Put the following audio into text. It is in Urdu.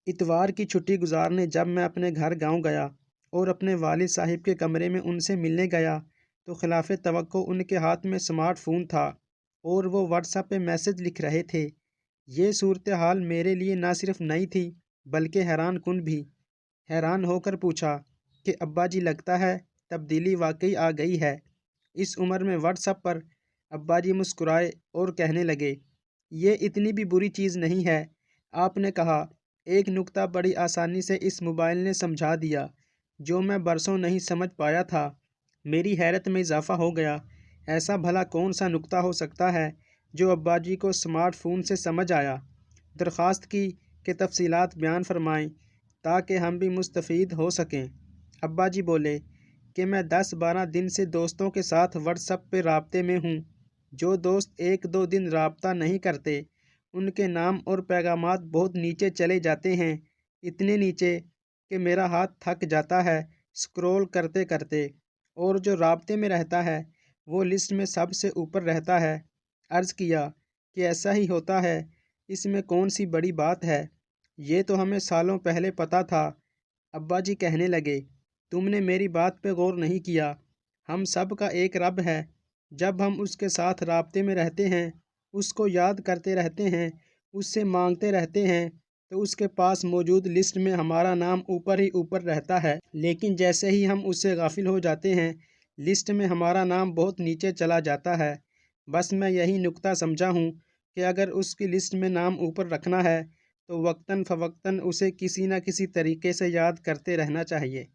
اتوار کی چھٹی گزارنے جب میں اپنے گھر گاؤں گیا اور اپنے والد صاحب کے کمرے میں ان سے ملنے گیا تو خلاف توقع ان کے ہاتھ میں سمارٹ فون تھا اور وہ واٹس ایپ پہ میسج لکھ رہے تھے۔ یہ صورتحال میرے لیے نہ صرف نئی تھی بلکہ حیران کن بھی۔ حیران ہو کر پوچھا کہ ابا جی لگتا ہے تبدیلی واقعی آ گئی ہے۔ اس عمر میں واٹس ایپ پر؟ ابا جی مسکرائے اور کہنے لگے، یہ اتنی بھی بری چیز نہیں ہے۔ آپ نے کہا ایک نکتہ بڑی آسانی سے اس موبائل نے سمجھا دیا جو میں برسوں نہیں سمجھ پایا تھا۔ میری حیرت میں اضافہ ہو گیا۔ ایسا بھلا کون سا نکتہ ہو سکتا ہے جو ابا جی کو سمارٹ فون سے سمجھ آیا؟ درخواست کی کہ تفصیلات بیان فرمائیں تاکہ ہم بھی مستفید ہو سکیں۔ ابا جی بولے کہ میں 10-12 دن سے دوستوں کے ساتھ واٹس ایپ پہ رابطے میں ہوں۔ جو دوست 1-2 دن رابطہ نہیں کرتے ان کے نام اور پیغامات بہت نیچے چلے جاتے ہیں، اتنے نیچے کہ میرا ہاتھ تھک جاتا ہے سکرول کرتے کرتے، اور جو رابطے میں رہتا ہے وہ لسٹ میں سب سے اوپر رہتا ہے۔ عرض کیا کہ ایسا ہی ہوتا ہے، اس میں کون سی بڑی بات ہے، یہ تو ہمیں سالوں پہلے پتہ تھا۔ ابا جی کہنے لگے، تم نے میری بات پہ غور نہیں کیا۔ ہم سب کا ایک رب ہے، جب ہم اس کے ساتھ رابطے میں رہتے ہیں، اس کو یاد کرتے رہتے ہیں، اس سے مانگتے رہتے ہیں تو اس کے پاس موجود لسٹ میں ہمارا نام اوپر ہی اوپر رہتا ہے، لیکن جیسے ہی ہم اس سے غافل ہو جاتے ہیں لسٹ میں ہمارا نام بہت نیچے چلا جاتا ہے۔ بس میں یہی نکتہ سمجھا ہوں کہ اگر اس کی لسٹ میں نام اوپر رکھنا ہے تو وقتاً فوقتاً اسے کسی نہ کسی طریقے سے یاد کرتے رہنا چاہیے۔